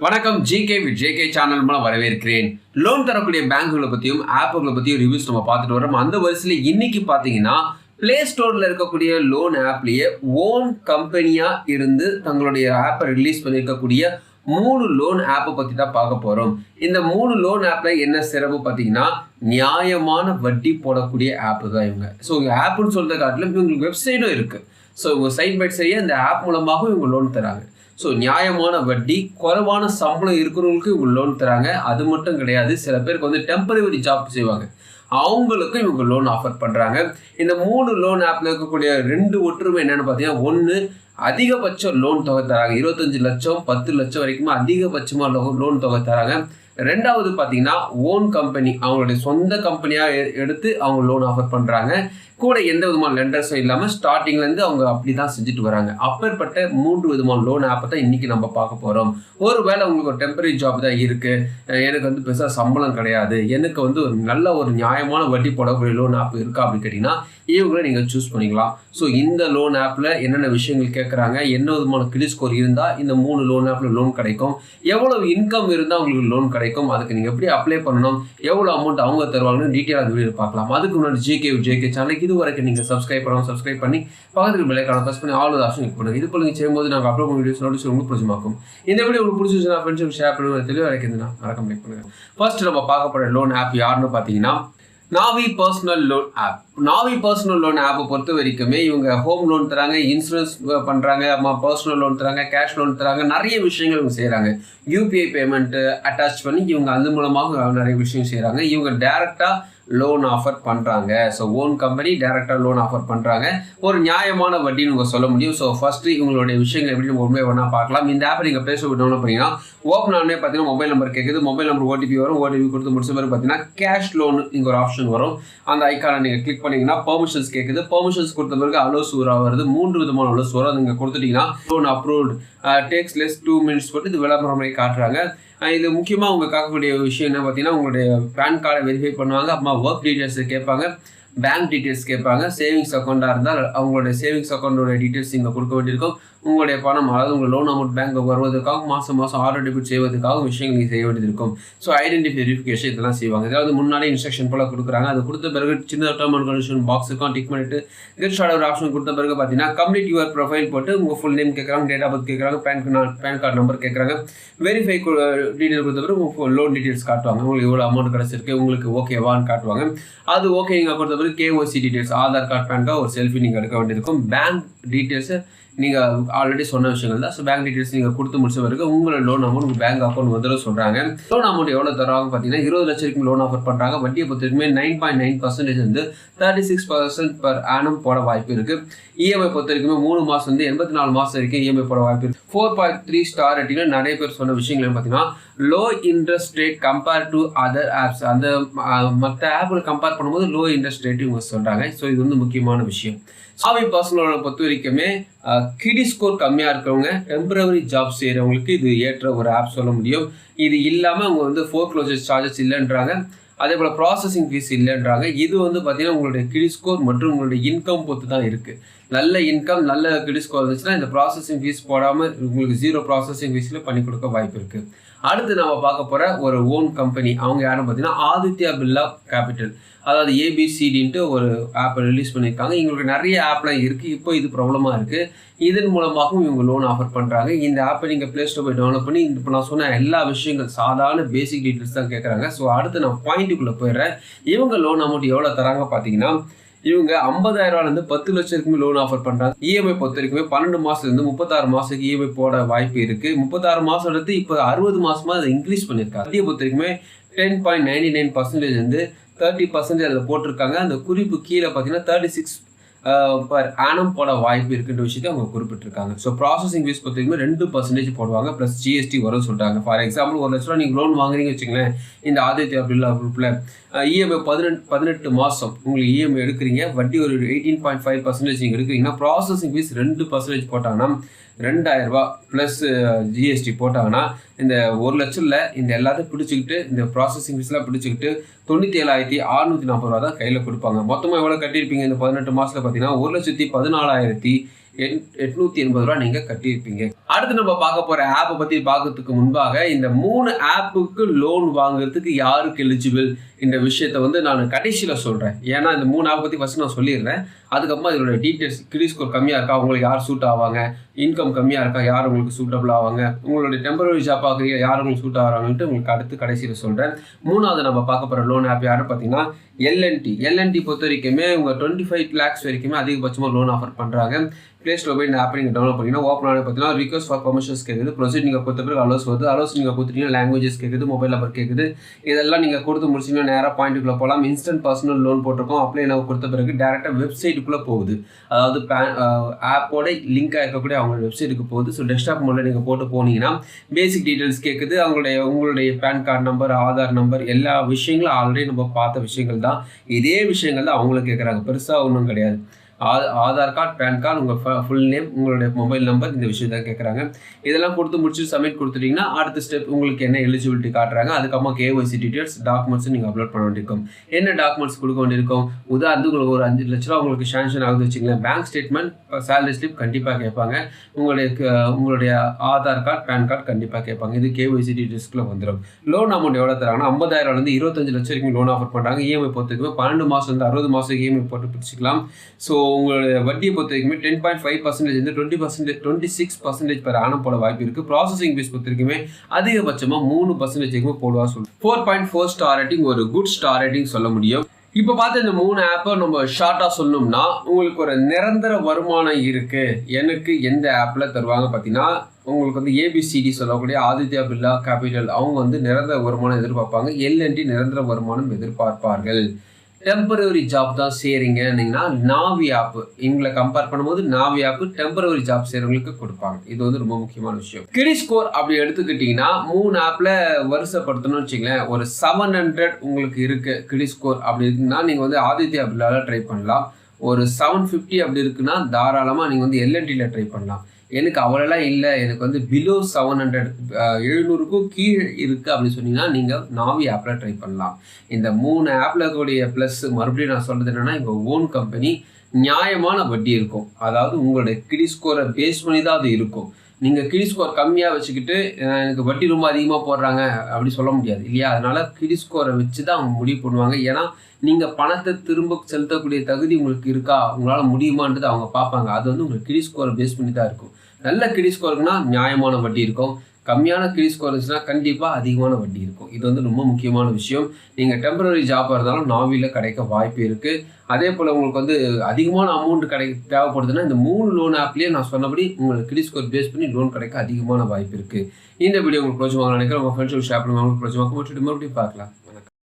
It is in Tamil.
வணக்கம். ஜிகே வித் ஜேகே சேனல் மூலம் வரவேற்கிறேன். லோன் தரக்கூடிய பேங்குகளை பற்றியும் ஆப்புகளை பற்றியும் ரிவ்யூஸ் நம்ம பார்த்துட்டு வரோம். அந்த வரிசையில் இன்னைக்கு பார்த்தீங்கன்னா பிளே ஸ்டோரில் இருக்கக்கூடிய லோன் ஆப்லேயே ஓன் கம்பெனியாக இருந்து தங்களுடைய ஆப்பை ரிலீஸ் பண்ணியிருக்கக்கூடிய 3 லோன் ஆப்பை பற்றி தான் பார்க்க போகிறோம். இந்த 3 லோன் ஆப்பில் என்ன சிறப்பு பார்த்தீங்கன்னா நியாயமான வட்டி போடக்கூடிய ஆப்பு தான் இவங்க. ஸோ ஆப்புன்னு சொல்கிறத காட்டிலும் இவங்களுக்கு வெப்சைட்டும் இருக்குது. ஸோ இவங்க சைட் பை சைடாக இந்த ஆப் மூலமாக இவங்க லோன் தராங்க. ஸோ நியாயமான வட்டி, குறைவான சம்பளம் இருக்கிறவங்களுக்கு இவங்க லோன் தராங்க. அது மட்டும் கிடையாது, சில பேருக்கு வந்து டெம்பரவரி ஜாப் செய்வாங்க, அவங்களுக்கும் இவங்க லோன் ஆஃபர் பண்ணுறாங்க. இந்த 3 லோன் ஆப்பில் இருக்கக்கூடிய 2 ஒற்றுமை என்னென்னு பார்த்தீங்கன்னா, ஒன்று அதிகபட்சம் லோன் தொகை தராங்க. 25 லட்சம் 10 லட்சம் வரைக்குமே அதிகபட்சமாக லோன் தொகை தராங்க. ரெண்டாவது பார்த்தீங்கன்னா ஓன் கம்பெனி, அவங்களுடைய சொந்த கம்பெனியாக எடுத்து அவங்க லோன் ஆஃபர் பண்ணுறாங்க. கூட எந்த விதமான லெண்டர்ஸும் இல்லாமல் ஸ்டார்டிங்லேருந்து அவங்க அப்படி தான் செஞ்சுட்டு வராங்க. அப்பேற்பட்ட 3 விதமான லோன் ஆப்பை தான் இன்றைக்கி நம்ம பார்க்க போகிறோம். ஒரு வேளை உங்களுக்கு ஒரு டெம்பரரி ஜாப் தான் இருக்குது, எனக்கு வந்து பெருசாக சம்பளம் கிடையாது, எனக்கு வந்து ஒரு நல்ல ஒரு நியாயமான வட்டி போடக்கூடிய லோன் ஆப் இருக்கா அப்படின்னு கேட்டிங்கன்னா இவங்கள நீங்கள் சூஸ் பண்ணிக்கலாம். ஸோ இந்த லோன் ஆப்பில் என்னென்ன விஷயங்கள் கேட்குறாங்க, என்ன விதமான கிரெடிட் ஸ்கோர் இருந்தால் இந்த 3 லோன் ஆப்பில் லோன் கிடைக்கும், எவ்வளோ இன்கம் இருந்தால் உங்களுக்கு லோன் கிடைக்கும், அதுக்கு நீங்கள் எப்படி அப்ளை பண்ணணும், எவ்வளோ அமௌண்ட் அவங்க தருவாங்கன்னு டீட்டெயிலாக வீடியோ பார்க்கலாம். அதுக்கு முன்னாடி ஜேகே சேனலுக்கு இது வரைக்கும் நீங்கள் சப்ஸ்கிரைப் பண்ணி பக்கத்துக்கு பெல் ஐகானை ப்ரெஸ் பண்ணி ஆல் ஆப்ஷன் கிளிக் பண்ணுங்கள். இது போல நீங்கள் செய்யும்போது நாங்கள் அப்லோட் பண்ண வீடியோஸ் நோட்டிஸ் உங்களுக்கு பிடிச்சமாக்கும். இந்த வீடியோ உங்களுக்கு பிடிச்சிருச்சுன்னா ஃப்ரெண்ட்ஸ் ஷேர் பண்ணுங்கள், தெளிவாக கிடைக்குதுன்னா மறக்காம கிளிக் பண்ணுங்கள். ஃபர்ஸ்ட் நம்ம பார்க்க போகிற லோன் ஆப் யாருன்னு பார்த்தீங்கன்னா நாவி பர்சனல் லோன் ஆப். நாவி பர்சனல் லோன் ஆப்பை பொறுத்த வரைக்குமே இவங்க ஹோம் லோன் தராங்க, இன்சூரன்ஸ் பண்ணுறாங்க, பர்சனல் லோன் தராங்க, கேஷ் லோன் தராங்க, நிறைய விஷயங்கள் இவங்க செய்கிறாங்க. யூபிஐ பேமெண்ட்டு அட்டாச் பண்ணி இவங்க அது மூலமாக நிறைய விஷயம் செய்கிறாங்க. இவங்க டேரெக்டாக லோன் ஆஃபர் பண்ணுறாங்க. ஸோ ஓன் கம்பெனி டேரெக்டாக லோன் ஆஃபர் பண்ணுறாங்க. ஒரு நியாயமான வட்டின்னு நீங்கள் சொல்ல முடியும். ஸோ ஃபஸ்ட்டு இவங்களுடைய விஷயங்கள் எப்படி நம்ம உண்மையை வேணால் பார்க்கலாம். இந்த ஆப்பை நீங்கள் ப்ளே ஸ்டோர் டவுன்லோட் பண்ணிங்கன்னா ஓப்பன் ஆனே பார்த்தீங்கன்னா மொபைல் நம்பர் கேட்குது, மொபைல் நம்பர் ஓடிபி வரும், ஓடிபி கொடுத்து முடிச்ச பிறகு பார்த்தீங்கன்னா கேஷ் லோன் இங்கே ஒரு ஆப்ஷன் வரும். அந்த ஐக்கானை நீங்கள் கிளிக் பண்ணிங்கன்னா பெர்மிஷன்ஸ் கேட்குது. பெர்மிஷன்ஸ் கொடுத்த பிறகு அலோஸ் வருது. 3 விதமான அலோஸ் வரும். நீங்கள் கொடுத்துட்டிங்கன்னா loan approved, takes less 2 minutes போட்டு இது விளம்பரம் காட்டுறாங்க. இது முக்கியமாக அவங்க காக்கக்கூடிய விஷயம் என்ன பார்த்தீங்கன்னா, உங்களுடைய பேன் கார்டை வெரிஃபை பண்ணுவாங்க, அப்புறமா ஒர்க் டீட்டெயில்ஸ் கேட்பாங்க, பேங்க் டீட்டெயில்ஸ் கேட்பாங்க. சேவிங்ஸ் அக்கௌண்ட்டாக இருந்தால் அவங்களுடைய சேவிங்ஸ் அக்கௌண்ட்டோட டீட்டெயில்ஸ் இங்கே கொடுக்க வேண்டியிருக்கும். உங்களுடைய பணம், அதாவது உங்கள் லோன் அமௌண்ட் பேங்க்கு வருவதற்காக மாதம் ஆட்டோ டெபிட் செய்வதற்காக விஷயங்கள் நீங்கள் செய்ய வேண்டியது இருக்கும். ஸோ ஐடென்டிஃபை வெரிஃபிகேஷன் இதெல்லாம் செய்வாங்க. அதாவது முன்னாடி இன்ஸ்ட்ரக்ஷன் போல் கொடுக்குறாங்க. அது கொடுத்த பிறகு சின்ன டேர்ம் அண்ட் கண்டிஷன் பாக்ஸ் இருக்கும், டிக் பண்ணிட்டு கெட் ஸ்டார்ட் ஒரு ஆப்ஷன் கொடுத்த பிறகு பார்த்தீங்கன்னா கம்ப்ளீட் யுவர் ப்ரொஃபைல் போட்டு உங்கள் ஃபுல் நேம் கேட்குறாங்க, டேட் ஆஃப் பர்த் கேட்குறாங்க, பேன் கார்டு நம்பர் கேட்குறாங்க. வெரிஃபை டீட்டெயில் கொடுத்த பிறகு உங்கள் லோன் டீட்டெயில்ஸ் காட்டுவாங்க. உங்களுக்கு எவ்வளோ அமௌண்ட் கிடச்சிருக்கு, உங்களுக்கு ஓகேவான்னு காட்டுவாங்க. அது ஓகே நீங்கள் கொடுத்த பிறகு KYC details, Aadhaar card, PAN card, ஒரு செல்ஃபி நீங்கள் எடுக்க வேண்டியிருக்கும். பேங்க் டீட்டெயில்ஸு நீங்கள் ஆல்ரெடி சொன்ன விஷயங்கள் தான். ஸோ பேங்க் டீட்டெயில்ஸ் நீங்கள் கொடுத்து முடிச்ச பிறகு உங்களோட லோன் அமௌண்ட் உங்கள் பேங்க் அக்கௌண்ட் வந்துடும் சொல்கிறாங்க. லோன் அமௌண்ட் எவ்வளோ தருவாங்க பார்த்தீங்கன்னா 20 லட்சம் வரைக்கும் லோன் ஆஃபர் பண்ணுறாங்க. வட்டியை பொறுத்த வரைக்குமே 9.9% வந்து 36% per annum போட வாய்ப்பு இருக்குது. இஎம்ஐ பொறுத்த வரைக்குமே 3 மாதம் வந்து 84 மாதம் வரைக்கும் இஎம்ஐ போட வாய்ப்பு இருக்குது. 4.3 ஸ்டார் ரேட்டிங்கில் நிறைய பேர் சொன்ன விஷயங்கள் பார்த்தீங்கன்னா low interest rate compare to other apps. அந்த மற்ற ஆப்பில் கம்பேர் பண்ணும்போது லோ இன்ட்ரெஸ்ட் ரேட் இவங்க சொல்கிறாங்க. ஸோ இது வந்து முக்கியமான விஷயம். நாவி பர்சனலோட பொறுத்த வரைக்குமே கிரெடிட் ஸ்கோர் கம்மியாக இருக்கிறவங்க, டெம்பரவரி ஜாப் செய்கிறவங்களுக்கு இது ஏற்ற ஒரு ஆப் சொல்ல முடியும். இது இல்லாமல் அவங்க வந்து ஃபோர்க்ளோசர் சார்ஜஸ் இல்லைன்றாங்க, அதே போல் ப்ராசஸிங் ஃபீஸ் இல்லைன்றாங்க. இது வந்து பார்த்தீங்கன்னா உங்களுடைய கிரெடிட் ஸ்கோர் மற்றும் உங்களுடைய இன்கம் பொறுத்து தான் இருக்குது. நல்ல இன்கம், நல்ல கிரெடிட் ஸ்கோர் இருந்துச்சுன்னா இந்த ப்ராசஸிங் ஃபீஸ் போடாமல் உங்களுக்கு 0 ப்ராசஸிங் ஃபீஸில் பண்ணி கொடுக்க வாய்ப்பு இருக்குது. அடுத்து நம்ம பார்க்க போகிற ஒரு ஓன் கம்பெனி, அவங்க யாருன்னு பார்த்தீங்கன்னா ஆதித்யா பிர்லா கேபிட்டல், அதாவது ஏபிசிடின்ட்டு ஒரு ஆப்பை ரிலீஸ் பண்ணியிருக்காங்க. இவங்களுக்கு நிறைய ஆப்லாம் இருக்குது. இப்போ இது ப்ராப்ளமாக இருக்குது. இதன் மூலமாகவும் இவங்க லோன் ஆஃபர் பண்ணுறாங்க. இந்த ஆப்பை நீங்கள் ப்ளே ஸ்டோர் போய் டவுன்லோட் பண்ணி இப்போ நான் சொன்ன எல்லா விஷயங்கள் சாதாரண பேசிக் டீட்டெயில்ஸ் தான் கேட்குறாங்க. ஸோ அடுத்து நான் பாயிண்ட்டுக்குள்ளே போயிடுறேன். இவங்க லோன் அமௌண்ட் எவ்வளோ தராங்க பார்த்தீங்கன்னா, இவங்க 50,000 10 லட்சம் வரைக்கும் லோன் ஆஃபர் பண்ணுறாங்க. இஎம்ஐ பொறுத்த வரைக்குமே 12 மாதத்துலேருந்து 36 மாதத்துக்கு இஎம்ஐ போட வாய்ப்பு இருக்குது. 36 மாதம் எடுத்து இப்போ 60 மாதமாக அதை இன்க்ரீஸ் பண்ணியிருக்காங்க. வட்டியை பொறுத்த வரைக்குமே 10.99% வந்து 30% அதில் போட்டிருக்காங்க. அந்த குறிப்பு கீழே பார்த்தீங்கன்னா 36 per annum போட வாய்ப்பு இருக்குன்ற விஷயத்தை அவங்க குறிப்பிட்டிருக்காங்க. ஸோ ப்ராசஸிங் ஃபீஸ் பொறுத்த வரைக்கும் 2% போடுவாங்க, ப்ளஸ் ஜிஎஸ்டி வரும் சொல்கிறாங்க. ஃபார் எக்ஸாம்பிள் 1 லட்ச ரூபா நீங்கள் லோன் வாங்குறீங்க வச்சுங்களேன், இந்த ஆதித்யா பிர்லா குரூப்பில் இஎம்ஐ 18 மாதம் உங்களுக்கு இஎம்ஐ எடுக்கிறீங்க, வட்டி ஒரு 18.5% நீங்கள் எடுக்கிறீங்கன்னா ப்ராசஸிங் ஃபீஸ் 2% போட்டாங்கன்னா 2000 ரூபா ப்ளஸ் ஜிஎஸ்டி போட்டாங்கன்னா இந்த 1 லட்சம் இல்லை, இந்த எல்லாத்தையும் பிடிச்சிக்கிட்டு இந்த ப்ராசஸிங் ஃபீஸ்லாம் பிடிச்சிக்கிட்டு 97,640 ரூபா தான் கையில் கொடுப்பாங்க. மொத்தமாக எவ்வளோ கட்டியிருப்பீங்க இந்த 18 மாதத்தில் பார்த்தீங்கன்னா 1,14,880 ரூபா நீங்கள் கட்டியிருப்பீங்க. அடுத்து நம்ம பார்க்க போற ஆப்பை பத்தி பார்க்கறதுக்கு முன்பாக இந்த 3 ஆப்புக்கு லோன் வாங்குறதுக்கு யாருக்கு எலிஜிபிள் இந்த விஷயத்த வந்து நான் கடைசியில சொல்றேன். ஏன்னா இந்த 3 ஆப் பத்தி ஃபர்ஸ்ட் நான் சொல்லிடுறேன். அதுக்கப்புறமா இதோட டீட்டெயில்ஸ், கிரெடிட் ஸ்கோர் கம்மியா இருக்கா, உங்களுக்கு யார் சூட் ஆவாங்க, இன்கம் கம்மியா இருக்கா, யார் உங்களுக்கு சூட்டபிள் ஆவாங்க, உங்களுடைய டெம்பரரி ஜாப் பார்க்குறீங்க யார் உங்களுக்கு சூட் ஆகிறாங்கன்ட்டு உங்களுக்கு அடுத்து கடைசியில் சொல்றேன். 3வது நம்ம பார்க்க போற லோன் ஆப் யாருன்னு பார்த்தீங்கன்னா எல்என்டி பொறுத்த வரைக்குமே உங்க 25 lakhs வரைக்குமே அதிகபட்சமாக லோன் ஆஃபர் பண்றாங்க. பிளே ஸ்டோர் போய் இந்த ஆப் நீங்கள் டவுன்லோட் பண்ணிங்கன்னா ஓப்பன் ஆன பார்த்தீங்கன்னா ரிக்வஸ்ட் ஃபார் பர்மிஷன்ஸ் கேட்குது, ப்ரொசீட் நீங்கள் கொடுத்த பிறகு அலோஸ் வருது, அலோஸ் நீங்கள் கொடுத்துட்டீங்கன்னா லாங்குவேஜஸ் கேட்குது, மொபைல் நம்பர் கேட்குது. இதெல்லாம் நீங்கள் கொடுத்து முடிச்சிங்கன்னா நேராக பாயிண்ட்டுக்குள்ளே போகலாம். இன்ஸ்டன்ட் பர்சனல் லோன் போட்டிருக்கோம். அப்ளை நம்ம கொடுத்த பிறகு டேரெக்டாக வெப்சைட்டுக்குள்ளே போகுது. அதாவது ஆப்போட லிங்காக இருக்கக்கூடிய அவங்க வெப்சைட்டுக்கு போகுது. ஸோ டெஸ்க்டாப் மோடில் நீங்கள் போட்டு போனீங்கன்னா பேசிக் டீட்டெயில்ஸ் கேட்குது. உங்களுடைய PAN card number, Aadhaar number, எல்லா விஷயங்களும் ஆல்ரெடி நம்ம பார்த்த விஷயங்கள் தான். இதே விஷயங்கள் தான் அவங்களும் கேட்குறாங்க, பெருசாக ஒன்றும் கிடையாது. ஆதார் கார்டு, பேன் கார்டு, உங்கள் ஃபுல் நேம், உங்களுடைய மொபைல் நம்பர், இந்த விஷயம் தான் கேட்குறாங்க. இதெல்லாம் கொடுத்து முடிச்சுட்டு சப்மிட் கொடுத்துட்டிங்கன்னா அடுத்த ஸ்டெப் உங்களுக்கு என்ன எலிஜிபிலிட்டி காட்டுறாங்க. அதுக்கப்புறமா கேஒய்சி டீட்டெயில்ஸ், டாக்குமெண்ட்ஸ் நீங்கள் அப்லோட் பண்ண வேண்டியிருக்கும். என்ன டாக்குமெண்ட்ஸ் கொடுக்க வேண்டியிருக்கும்? உதாரணத்துக்கு உங்களுக்கு ஒரு 5 லட்ச ரூபா உங்களுக்கு சாங்ஷன் ஆகுது வச்சுங்களேன். பேங்க் ஸ்டேட்மெண்ட், சேலரி ஸ்லிப் கண்டிப்பாக கேட்பாங்க. உங்களுடைய ஆதார் கார்டு, பேன் கார்டு கண்டிப்பாக கேட்பாங்க. இது கேஒய்சி டீட்டெயில்ஸ்க்குள்ளே வந்துடும். லோன் அமௌண்ட் எவ்வளோ தராங்கன்னா 50,000 25 லட்சம் வரைக்கும் லோன் ஆஃபர் பண்ணுறாங்க. இஎம்ஐ பொறுத்தவரைக்கும் 12 மாதம் 60 மாதம் இஎம்ஐ போட்டு பிடிச்சிக்கலாம். ஸோ உங்களுடைய வட்டியை பொறுத்த வரைக்குமே 10.5% 26% பெர் ஆனம் போட வாய்ப்பு இருக்கு. ப்ராசஸிங் ஃபீஸ் பொறுத்த வரைக்குமே அதிகபட்சமா 3% வரைக்கும் போடுவா சொல்லுவோம். 4.4 ஸ்டார் ரேட்டிங் ஒரு குட் ஸ்டார் ரேட்டிங் சொல்ல முடியும். இப்போ பார்த்து இந்த 3 ஆப்பை நம்ம ஷார்ட்டாக சொல்லணும்னா உங்களுக்கு ஒரு நிரந்தர வருமானம் இருக்கு. எனக்கு எந்த ஆப்பில் தருவாங்க பார்த்தீங்கன்னா உங்களுக்கு வந்து ஏபிசிடி சொல்லக்கூடிய ஆதித்யா பிர்லா கேபிட்டல் அவங்க வந்து நிரந்தர வருமானம் எதிர்பார்ப்பாங்க. எல்என்டி நிரந்தர வருமானம் எதிர்பார்ப்பார்கள். டெம்பரரி ஜாப் தான் செய்கிறீங்கன்னா நாவி ஆப் இவங்களை கம்பேர் பண்ணும்போது நாவி ஆப் டெம்பரரி ஜாப் செய்கிறவங்களுக்கு கொடுப்பாங்க. இது வந்து ரொம்ப முக்கியமான விஷயம். கிரெடிட் ஸ்கோர் அப்படி எடுத்துக்கிட்டிங்கன்னா 3 ஆப்பில் வரிசைப்படுத்தணும்னு வச்சுங்களேன். ஒரு 700 உங்களுக்கு இருக்குது கிரெடிட் ஸ்கோர் அப்படி இருக்குன்னா நீங்கள் வந்து ஆதித்யா பிர்லாவில் ட்ரை பண்ணலாம். ஒரு 750 அப்படி இருக்குன்னா தாராளமாக நீங்கள் வந்து எல்என்டியில் ட்ரை பண்ணலாம். எனக்கு அவ்வளோலாம் இல்லை, எனக்கு வந்து பிலோ 700 700க்கும் கீழே இருக்குது அப்படின்னு சொன்னீங்கன்னா நீங்கள் நாவி ஆப்பில் ட்ரை பண்ணலாம். இந்த 3 ஆப்பில் இருக்கக்கூடிய ப்ளஸ் மறுபடியும் நான் சொல்கிறது என்னென்னா எங்கள் ஓன் கம்பெனி நியாயமான வட்டி இருக்கும். அதாவது உங்களுடைய கிரெடிட் ஸ்கோரை பேஸ் பண்ணி தான் அது இருக்கும். நீங்கள் கிரெடிட் ஸ்கோர் கம்மியாக வச்சுக்கிட்டு எனக்கு வட்டி ரொம்ப அதிகமாக போடுறாங்க அப்படி சொல்ல முடியாது இல்லையா. அதனால் கிரெடிட் ஸ்கோரை வச்சு தான் அவங்க முடிவு பண்ணுவாங்க. ஏன்னா நீங்கள் பணத்தை திரும்ப செலுத்தக்கூடிய தகுதி உங்களுக்கு இருக்கா, உங்களால் முடியுமான்றது அவங்க பார்ப்பாங்க. அது வந்து உங்களுக்கு கிரெடிட் ஸ்கோரை பேஸ் பண்ணி தான் இருக்கும். நல்ல கிரெடிட் ஸ்கோருக்குன்னா நியாயமான வட்டி இருக்கும். கம்மியான கிரெடிட் ஸ்கோர் இருந்துச்சுன்னா கண்டிப்பாக அதிகமான வட்டி இருக்கும். இது வந்து ரொம்ப முக்கியமான விஷயம். நீங்கள் டெம்பரரி ஜாப்பாக இருந்தாலும் நாவியில் கிடைக்க வாய்ப்பு இருக்குது. அதே போல் உங்களுக்கு வந்து அதிகமான அமௌண்ட் தேவைப்படுதுன்னா இந்த 3 லோன் ஆப்லேயே நான் சொன்னபடி உங்களுக்கு கிரெடிட் ஸ்கோர் பேஸ் பண்ணி லோன் கிடைக்க அதிகமான வாய்ப்பு இருக்குது. இந்த வீடியோ உங்களுக்கு பிடிச்சமாக நினைக்கிறேன். உங்கள் ஃப்ரெண்ட்ஸோட ஷேர் பண்ணுவாங்க. உங்களுக்கு பிடிச்சமாக மறுபடியும் பார்க்கலாம்.